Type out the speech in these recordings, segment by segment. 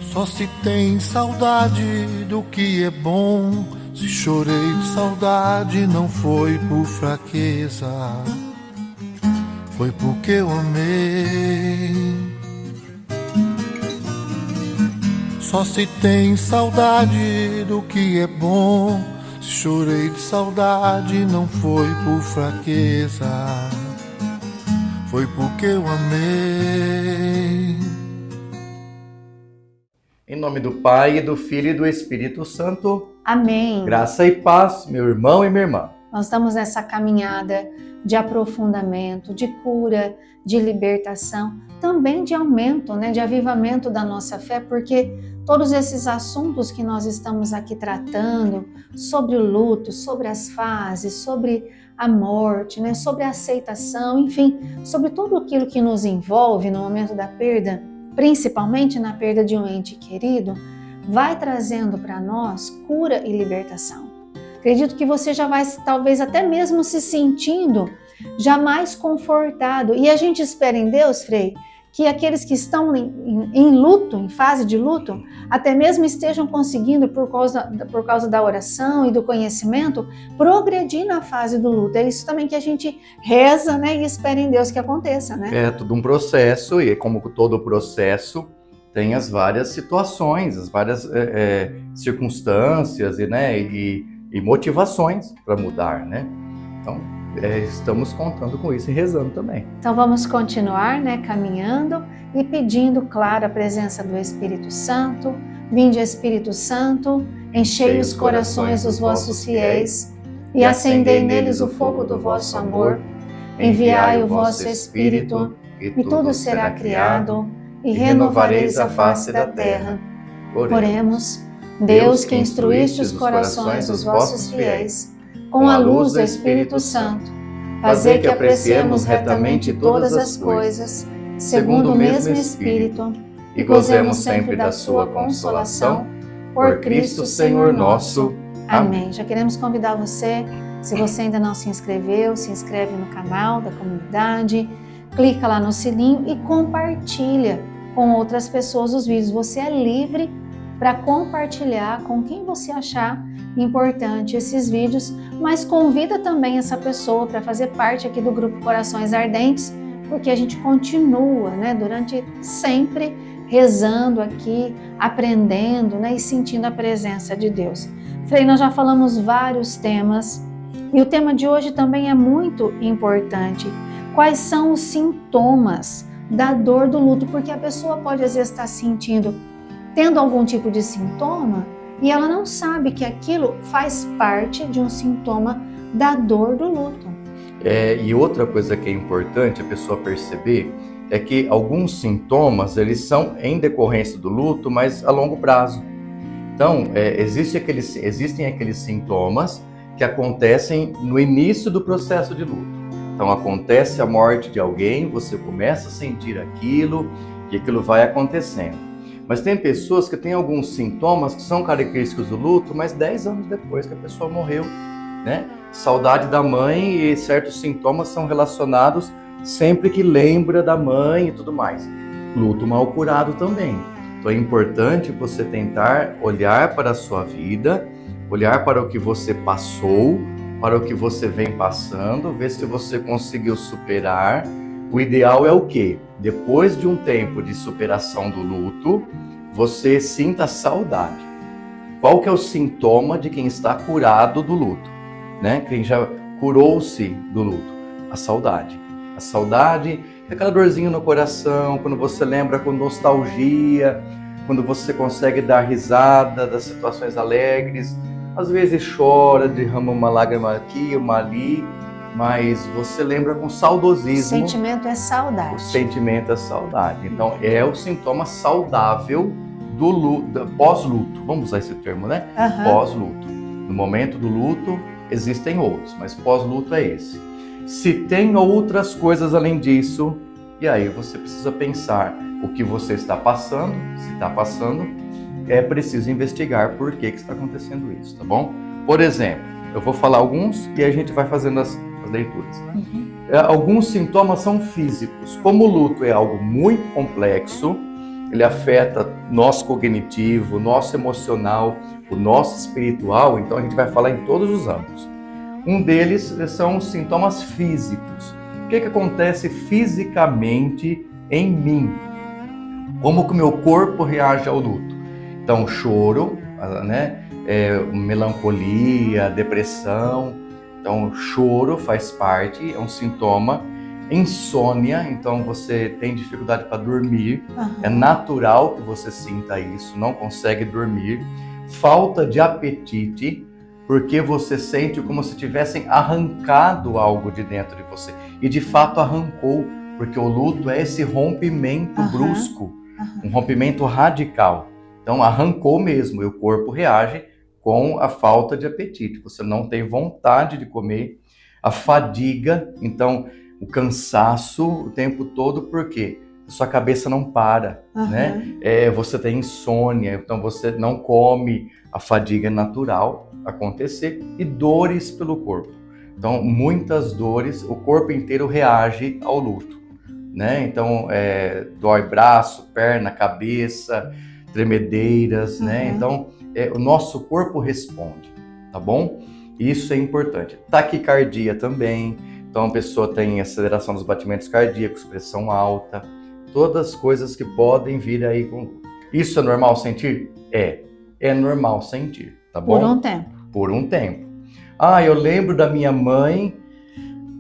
Só se tem saudade do que é bom. Se chorei de saudade não foi por fraqueza, foi porque eu amei. Só se tem saudade do que é bom. Se chorei de saudade não foi por fraqueza, foi porque eu amei. Em nome do Pai, e do Filho e do Espírito Santo. Amém. Graça e paz, meu irmão e minha irmã. Nós estamos nessa caminhada de aprofundamento, de cura, de libertação, também de aumento, de avivamento da nossa fé, porque todos esses assuntos que nós estamos aqui tratando, sobre o luto, sobre as fases, sobre a morte, sobre a aceitação, enfim, sobre tudo aquilo que nos envolve no momento da perda, principalmente na perda de um ente querido, vai trazendo para nós cura e libertação. Acredito que você já vai, talvez até mesmo se sentindo já mais confortado. E a gente espera em Deus, Frei, que aqueles que estão em luto, em fase de luto, até mesmo estejam conseguindo, por causa da oração e do conhecimento, progredir na fase do luto. É isso também que a gente reza, e espera em Deus que aconteça, É tudo um processo, e como todo processo, tem as várias situações, as várias circunstâncias e motivações para mudar, Então, estamos contando com isso e rezando também. Então vamos continuar, caminhando e pedindo, claro, a presença do Espírito Santo. Vinde, Espírito Santo, enchei os corações dos vossos fiéis e acendei neles o fogo do vosso amor. Enviai o vosso Espírito e tudo será criado e renovareis a face da terra. Oremos. Deus, que instruíste os corações dos vossos fiéis com a luz do Espírito Santo, fazei que apreciemos retamente todas as coisas, segundo o mesmo Espírito, e gozemos sempre da sua consolação, por Cristo Senhor nosso. Amém. Já queremos convidar você, se você ainda não se inscreveu, se inscreve no canal da comunidade, clica lá no sininho e compartilha com outras pessoas os vídeos. Você é livre para compartilhar com quem você achar importante esses vídeos, mas convida também essa pessoa para fazer parte aqui do grupo Corações Ardentes, porque a gente continua, durante sempre rezando aqui, aprendendo, e sentindo a presença de Deus. Frei, nós já falamos vários temas e o tema de hoje também é muito importante. Quais são os sintomas da dor do luto? Porque a pessoa pode às vezes estar tendo algum tipo de sintoma e ela não sabe que aquilo faz parte de um sintoma da dor do luto. E outra coisa que é importante a pessoa perceber é que alguns sintomas, eles são em decorrência do luto, mas a longo prazo. Então, existem aqueles sintomas que acontecem no início do processo de luto. Então, acontece a morte de alguém, você começa a sentir aquilo e aquilo vai acontecendo. Mas tem pessoas que têm alguns sintomas que são característicos do luto, mas 10 anos depois que a pessoa morreu, Saudade da mãe e certos sintomas são relacionados sempre que lembra da mãe e tudo mais. Luto mal curado também. Então é importante você tentar olhar para a sua vida, olhar para o que você passou, para o que você vem passando, ver se você conseguiu superar. O ideal é o quê? Depois de um tempo de superação do luto, você sinta saudade. Qual que é o sintoma de quem está curado do luto? Quem já curou-se do luto? A saudade. A saudade é aquela dorzinha no coração, quando você lembra com nostalgia, quando você consegue dar risada das situações alegres, às vezes chora, derrama uma lágrima aqui, uma ali, mas você lembra com saudosismo. O sentimento é saudade. O sentimento é saudade. Então, é o sintoma saudável do luto, pós-luto. Vamos usar esse termo, Uhum. Pós-luto. No momento do luto, existem outros, mas pós-luto é esse. Se tem outras coisas além disso, e aí você precisa pensar o que você está passando, se está passando, é preciso investigar por que está acontecendo isso, tá bom? Por exemplo, eu vou falar alguns e a gente vai fazendo as leituras. Alguns sintomas são físicos. Como o luto é algo muito complexo, ele afeta nosso cognitivo, nosso emocional, o nosso espiritual, então a gente vai falar em todos os âmbitos. Um deles são os sintomas físicos. O que acontece fisicamente em mim? Como que o meu corpo reage ao luto? Então, choro, né? Melancolia, depressão. Então, choro faz parte, é um sintoma. Insônia, então você tem dificuldade para dormir, é natural que você sinta isso, não consegue dormir. Falta de apetite, porque você sente como se tivessem arrancado algo de dentro de você. E de fato arrancou, porque o luto é esse rompimento brusco, um rompimento radical. Então arrancou mesmo, e o corpo reage com a falta de apetite. Você não tem vontade de comer. A fadiga, então o cansaço o tempo todo, porque sua cabeça não para, né? Você tem insônia, então você não come, a fadiga é natural acontecer, e dores pelo corpo. Então, muitas dores, o corpo inteiro reage ao luto, né? Então, dói braço, perna, cabeça, tremedeiras, né? Então, o nosso corpo responde, tá bom? Isso é importante. Taquicardia também. Então a pessoa tem aceleração dos batimentos cardíacos, pressão alta, todas as coisas que podem vir aí com luto. Isso é normal sentir? É normal sentir, tá bom? Por um tempo. Por um tempo. Eu lembro da minha mãe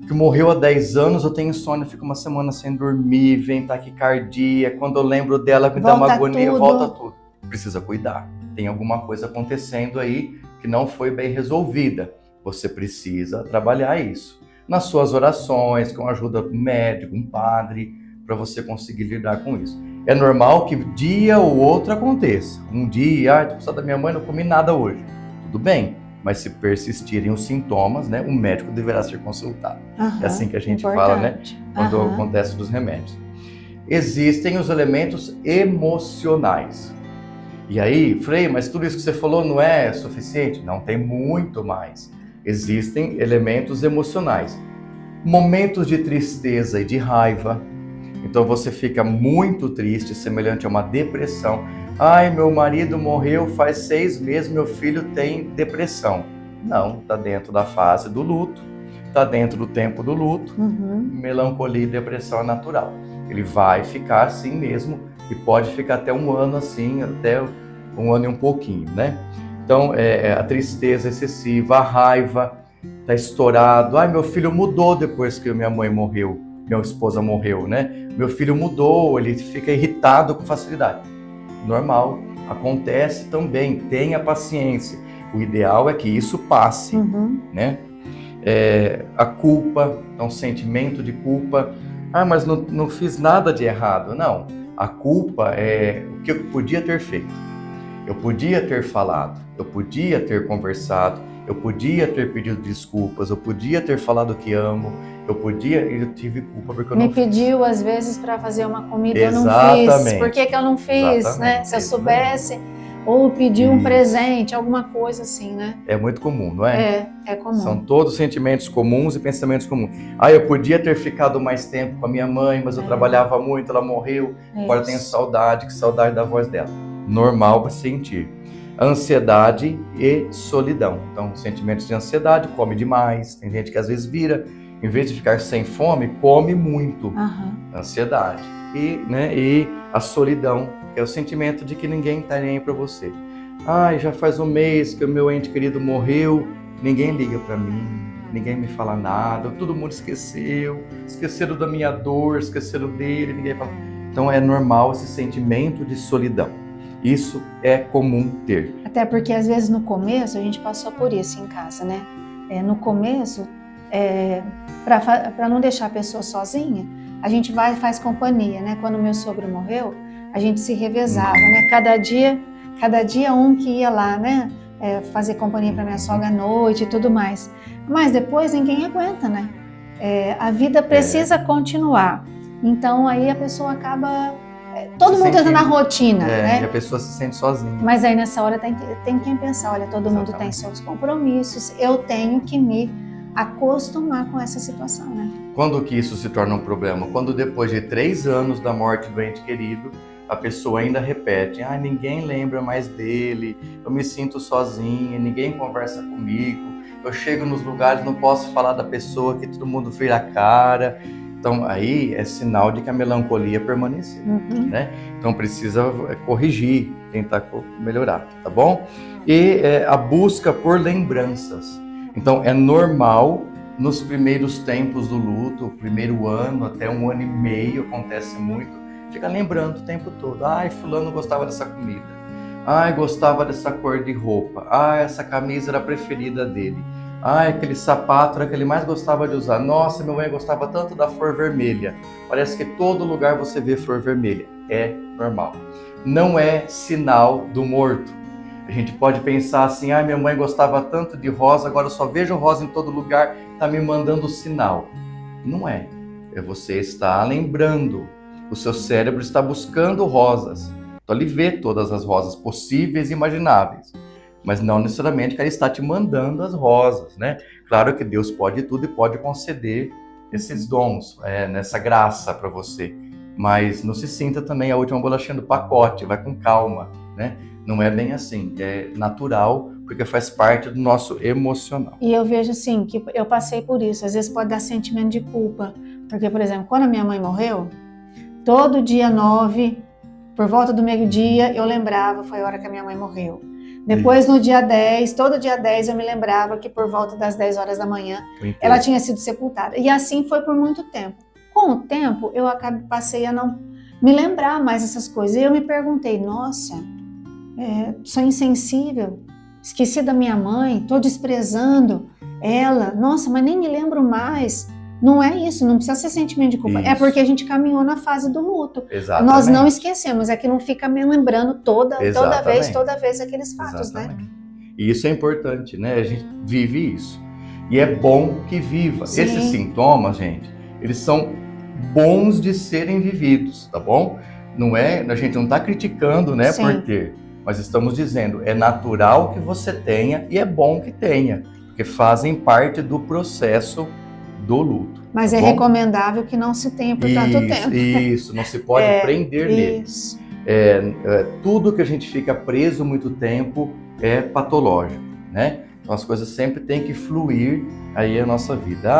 que morreu há 10 anos, eu tenho insônia, fico uma semana sem dormir, vem taquicardia, quando eu lembro dela me dá uma agonia, volta tudo. Precisa cuidar, tem alguma coisa acontecendo aí que não foi bem resolvida. Você precisa trabalhar isso nas suas orações, com a ajuda do médico, um padre, para você conseguir lidar com isso. É normal que dia ou outro aconteça. Um dia, tô precisando da minha mãe, não comi nada hoje. Tudo bem, mas se persistirem os sintomas, né, o médico deverá ser consultado. É assim que a gente fala, né, quando acontece dos remédios. Existem os elementos emocionais. E aí, Frei, mas tudo isso que você falou não é suficiente? Não, tem muito mais. Existem elementos emocionais, momentos de tristeza e de raiva. Então você fica muito triste, semelhante a uma depressão. Meu marido morreu faz 6 meses, meu filho tem depressão. Não, está dentro da fase do luto, está dentro do tempo do luto. Melancolia e depressão é natural. Ele vai ficar assim mesmo e pode ficar até um ano assim, até um ano e um pouquinho, né? Então, a tristeza excessiva, a raiva, tá estourado. Meu filho mudou depois que minha mãe morreu, minha esposa morreu, né? Meu filho mudou, ele fica irritado com facilidade. Normal, acontece também, tenha paciência. O ideal é que isso passe, né? A culpa, então sentimento de culpa. Mas não fiz nada de errado. Não, a culpa é o que eu podia ter feito. Eu podia ter falado, eu podia ter conversado, eu podia ter pedido desculpas, eu podia ter falado que amo, eu tive culpa porque eu não fiz. Me pediu às vezes para fazer uma comida, eu não fiz. Por que eu não fiz, né? Se eu soubesse, ou pediu um presente, alguma coisa assim, né? É muito comum, não é? É comum. São todos sentimentos comuns e pensamentos comuns. Eu podia ter ficado mais tempo com a minha mãe, mas eu trabalhava muito, ela morreu, agora eu tenho saudade, que saudade da voz dela. Normal para sentir. Ansiedade e solidão. Então, sentimentos de ansiedade, come demais. Tem gente que às vezes vira, em vez de ficar sem fome, come muito. Ansiedade. E a solidão, que é o sentimento de que ninguém está nem aí para você. Já faz um mês que o meu ente querido morreu, ninguém liga para mim, ninguém me fala nada, todo mundo esqueceram da minha dor, esqueceram dele, ninguém fala. Então é normal esse sentimento de solidão. Isso é comum ter. Até porque às vezes no começo a gente passou por isso em casa, né? No começo, para não deixar a pessoa sozinha, a gente vai e faz companhia, né? Quando meu sogro morreu, a gente se revezava, né? Cada dia um que ia lá, né? Fazer companhia para minha sogra à noite e tudo mais. Mas depois ninguém aguenta, né? A vida precisa continuar. Então aí a pessoa acaba... Todo mundo entra na rotina, né? E a pessoa se sente sozinha. Mas aí nessa hora tem quem pensar, olha, todo mundo tem seus compromissos, eu tenho que me acostumar com essa situação, né? Quando que isso se torna um problema? Quando depois de 3 anos da morte do ente querido, a pessoa ainda repete, ninguém lembra mais dele, eu me sinto sozinha, ninguém conversa comigo, eu chego nos lugares, não posso falar da pessoa, que todo mundo vira a cara. Então aí é sinal de que a melancolia permaneceu, né? Então precisa corrigir, tentar melhorar, tá bom? E a busca por lembranças. Então é normal nos primeiros tempos do luto, o primeiro ano até 1 ano e meio, acontece muito, fica lembrando o tempo todo, fulano gostava dessa comida, gostava dessa cor de roupa, essa camisa era a preferida dele, aquele sapato era que ele mais gostava de usar, nossa, minha mãe gostava tanto da flor vermelha, parece que todo lugar você vê flor vermelha, é normal, não é sinal do morto. A gente pode pensar assim, minha mãe gostava tanto de rosa, agora eu só vejo rosa em todo lugar, está me mandando sinal. Não é. É você estar lembrando. O seu cérebro está buscando rosas. Então ele vê todas as rosas possíveis e imagináveis. Mas não necessariamente que ele está te mandando as rosas, né? Claro que Deus pode tudo e pode conceder esses dons, nessa graça para você. Mas não se sinta também a última bolachinha do pacote, vai com calma, né? Não é bem assim, é natural, porque faz parte do nosso emocional. E eu vejo assim, que eu passei por isso, às vezes pode dar sentimento de culpa, porque, por exemplo, quando a minha mãe morreu, todo dia 9, por volta do meio-dia, eu lembrava, foi a hora que a minha mãe morreu. Depois, no dia 10, todo dia 10, eu me lembrava que por volta das 10 horas da manhã, ela tinha sido sepultada. E assim foi por muito tempo. Com o tempo, eu passei a não me lembrar mais dessas coisas. E eu me perguntei, nossa, sou insensível, esqueci da minha mãe, estou desprezando ela, nossa, mas nem me lembro mais. Não é isso, não precisa ser sentimento de culpa, é porque a gente caminhou na fase do luto. Exatamente. Nós não esquecemos, é que não fica me lembrando toda vez aqueles fatos, né? E isso é importante, né? A gente vive isso. E é bom que viva. Sim. Esses sintomas, gente, eles são bons de serem vividos, tá bom? Não é, a gente não está criticando, né, por ter. Mas estamos dizendo, é natural que você tenha e é bom que tenha, porque fazem parte do processo do luto. Mas é recomendável que não se tenha por tanto tempo. Isso, não se pode prender nele. Tudo que a gente fica preso muito tempo é patológico, né? Então as coisas sempre têm que fluir aí a nossa vida.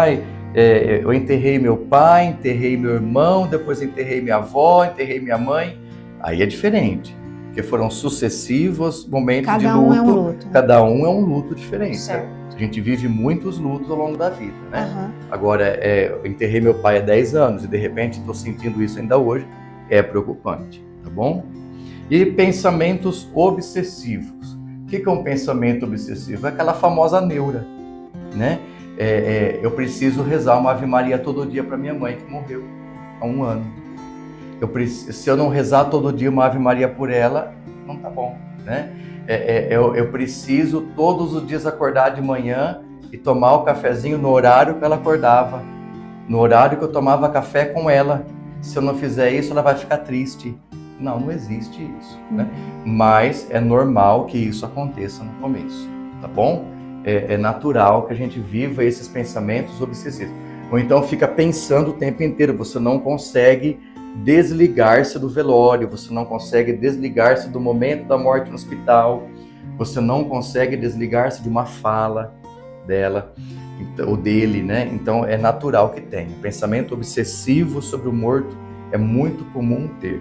Eu enterrei meu pai, enterrei meu irmão, depois enterrei minha avó, enterrei minha mãe. Aí é diferente. Porque foram sucessivos momentos de luto. Cada um é um luto. Cada um é um luto diferente. Certo. A gente vive muitos lutos ao longo da vida, né? Agora, eu enterrei meu pai há 10 anos e de repente estou sentindo isso ainda hoje, é preocupante, tá bom? E pensamentos obsessivos. O que é um pensamento obsessivo? É aquela famosa neura, né? Eu preciso rezar uma Ave Maria todo dia para minha mãe que morreu há 1 ano. Se eu não rezar todo dia uma Ave Maria por ela, não tá bom, né? Eu preciso todos os dias acordar de manhã e tomar o cafezinho no horário que ela acordava, no horário que eu tomava café com ela. Se eu não fizer isso, ela vai ficar triste. Não existe isso, né? Mas é normal que isso aconteça no começo, tá bom? É natural que a gente viva esses pensamentos obsessivos. Ou então fica pensando o tempo inteiro, você não consegue desligar-se do velório, você não consegue desligar-se do momento da morte no hospital, você não consegue desligar-se de uma fala dela ou dele, né? Então é natural que tenha. Pensamento obsessivo sobre o morto é muito comum ter.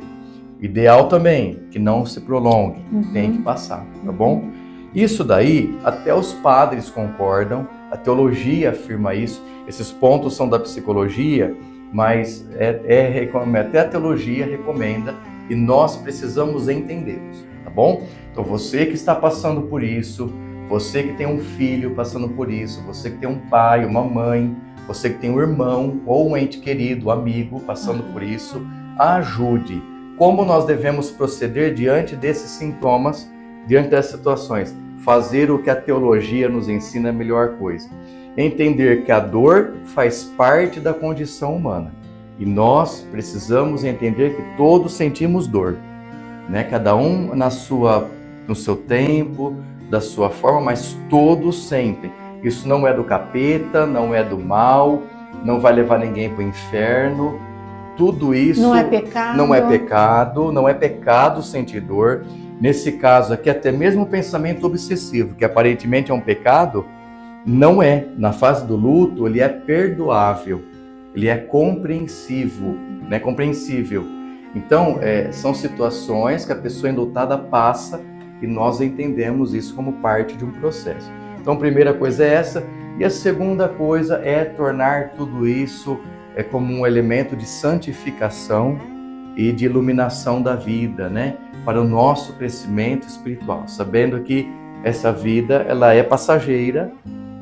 Ideal também, que não se prolongue, tem que passar, tá bom? Isso daí, até os padres concordam, a teologia afirma isso, esses pontos são da psicologia, mas até a teologia recomenda e nós precisamos entendê-los, tá bom? Então você que está passando por isso, você que tem um filho passando por isso, você que tem um pai, uma mãe, você que tem um irmão ou um ente querido, um amigo passando por isso, ajude. Como nós devemos proceder diante desses sintomas, diante dessas situações? Fazer o que a teologia nos ensina é a melhor coisa. Entender que a dor faz parte da condição humana. E nós precisamos entender que todos sentimos dor, né? Cada um no seu tempo, da sua forma, mas todos sentem. Isso não é do capeta, não é do mal, não vai levar ninguém para o inferno. tudo isso não é pecado. Não é pecado sentir dor. Nesse caso aqui, até mesmo o pensamento obsessivo, que aparentemente é um pecado, não é. Na fase do luto, ele é perdoável, ele é compreensível. Então, são situações que a pessoa enlutada passa e nós entendemos isso como parte de um processo. Então, a primeira coisa é essa. E a segunda coisa é tornar tudo isso como um elemento de santificação e de iluminação da vida, né? Para o nosso crescimento espiritual, sabendo que essa vida ela é passageira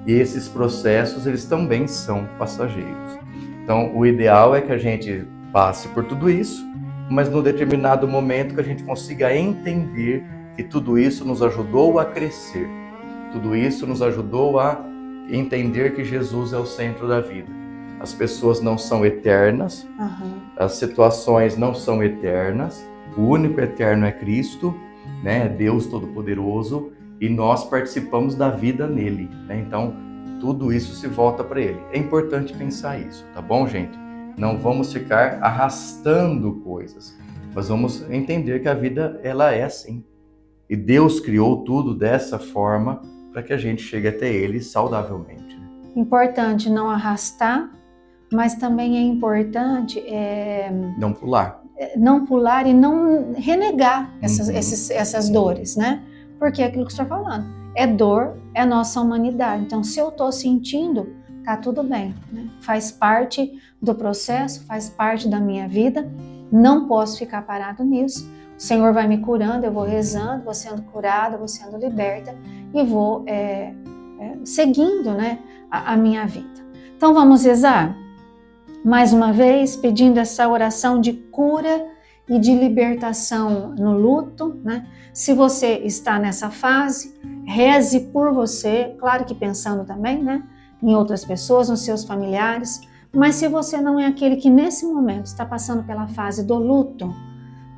e esses processos eles também são passageiros. Então, o ideal é que a gente passe por tudo isso, mas num determinado momento que a gente consiga entender que tudo isso nos ajudou a crescer, tudo isso nos ajudou a entender que Jesus é o centro da vida. As pessoas não são eternas, as situações não são eternas, o único eterno é Cristo, né? Deus Todo-Poderoso, e nós participamos da vida nele, né? Então, tudo isso se volta para ele. É importante pensar isso, tá bom, gente? Não vamos ficar arrastando coisas, mas vamos entender que a vida ela é assim. E Deus criou tudo dessa forma para que a gente chegue até ele saudavelmente. Importante não arrastar, mas também é importante não pular. Não pular e não renegar essas dores, né? Porque é aquilo que você está falando. É dor, é nossa humanidade. Então, se eu estou sentindo, tá tudo bem, né? Faz parte do processo, faz parte da minha vida. Não posso ficar parado nisso. O Senhor vai me curando, eu vou rezando, vou sendo curada, vou sendo liberta e vou seguindo, né, a minha vida. Então vamos rezar? Mais uma vez, pedindo essa oração de cura e de libertação no luto, né? Se você está nessa fase, reze por você, claro que pensando também, né, em outras pessoas, nos seus familiares, mas se você não é aquele que nesse momento está passando pela fase do luto,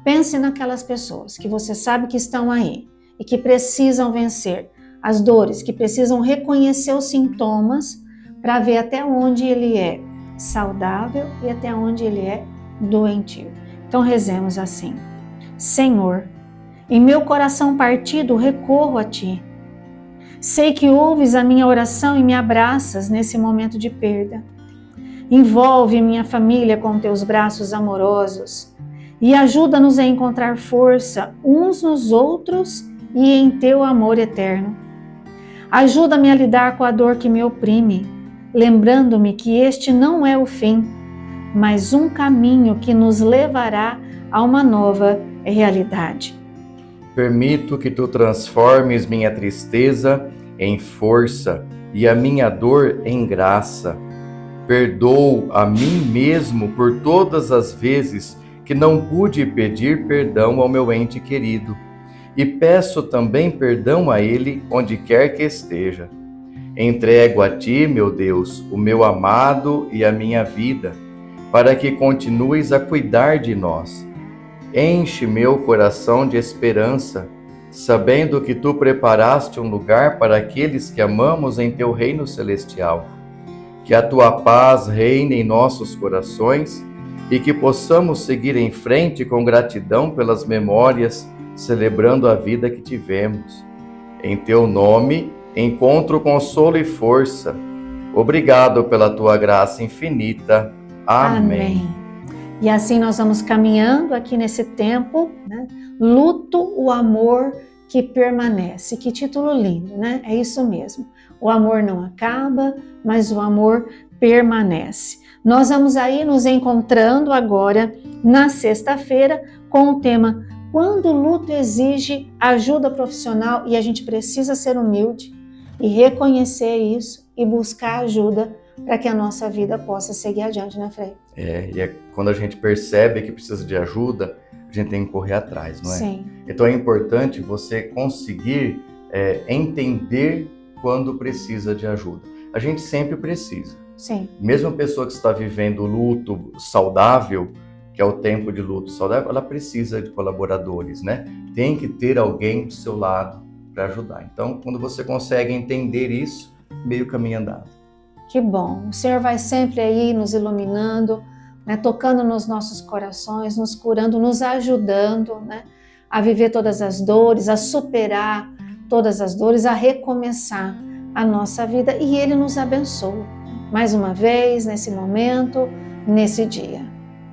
pense naquelas pessoas que você sabe que estão aí e que precisam vencer as dores, que precisam reconhecer os sintomas para ver até onde ele é saudável e até onde ele é doentio. Então rezemos assim: Senhor, em meu coração partido recorro a Ti. Sei que ouves a minha oração e me abraças nesse momento de perda. Envolve minha família com Teus braços amorosos e ajuda-nos a encontrar força uns nos outros e em Teu amor eterno. Ajuda-me a lidar com a dor que me oprime, lembrando-me que este não é o fim, mas um caminho que nos levará a uma nova realidade. Permito que Tu transformes minha tristeza em força e a minha dor em graça. Perdoo a mim mesmo por todas as vezes que não pude pedir perdão ao meu ente querido, e peço também perdão a ele onde quer que esteja. Entrego a Ti, meu Deus, o meu amado e a minha vida, para que continues a cuidar de nós. Enche meu coração de esperança, sabendo que Tu preparaste um lugar para aqueles que amamos em Teu reino celestial. Que a Tua paz reine em nossos corações e que possamos seguir em frente com gratidão pelas memórias, celebrando a vida que tivemos. Em Teu nome, encontro consolo e força. Obrigado pela Tua graça infinita. Amém. E assim nós vamos caminhando aqui nesse tempo, né? Luto, o amor que permanece. Que título lindo, né? É isso mesmo. O amor não acaba, mas o amor permanece. Nós vamos aí nos encontrando agora na sexta-feira com o tema Quando o luto exige ajuda profissional, e a gente precisa ser humilde e reconhecer isso e buscar ajuda para que a nossa vida possa seguir adiante, né, Frei? E quando a gente percebe que precisa de ajuda, a gente tem que correr atrás, não é? Sim. Então é importante você conseguir entender quando precisa de ajuda. A gente sempre precisa. Sim. Mesmo a pessoa que está vivendo luto saudável, que é o tempo de luto saudável, ela precisa de colaboradores, né? Tem que ter alguém do seu lado para ajudar. Então, quando você consegue entender isso, meio caminho andado. Que bom. O Senhor vai sempre aí nos iluminando, né, tocando nos nossos corações, nos curando, nos ajudando, né, a viver todas as dores, a superar todas as dores, a recomeçar a nossa vida. E Ele nos abençoa mais uma vez nesse momento, nesse dia.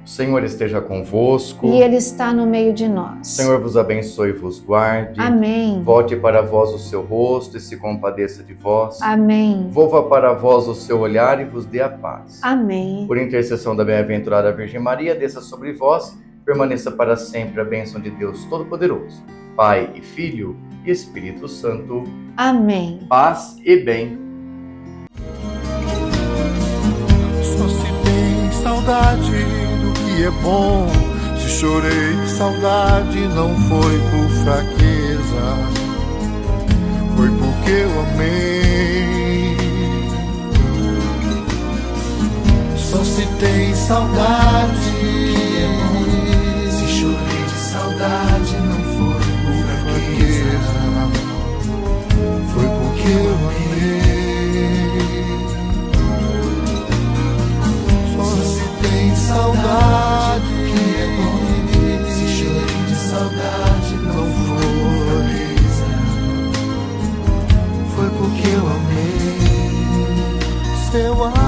O Senhor esteja convosco. E Ele está no meio de nós. O Senhor vos abençoe e vos guarde. Amém. Volte para vós o seu rosto e se compadeça de vós. Amém. Volva para vós o seu olhar e vos dê a paz. Amém. Por intercessão da bem-aventurada Virgem Maria, desça sobre vós, permaneça para sempre a bênção de Deus Todo-Poderoso, Pai e Filho e Espírito Santo. Amém. Paz e bem. Só se tem saudade do que é bom. Se chorei de saudade, não foi por fraqueza, foi porque eu amei. Só se tem saudade do que é bom. Se chorei de saudade, não foi por fraqueza, foi porque eu amei. Saudade que é bom, se chorei de saudade, não foi fraqueza, foi porque eu amei. Seu amor.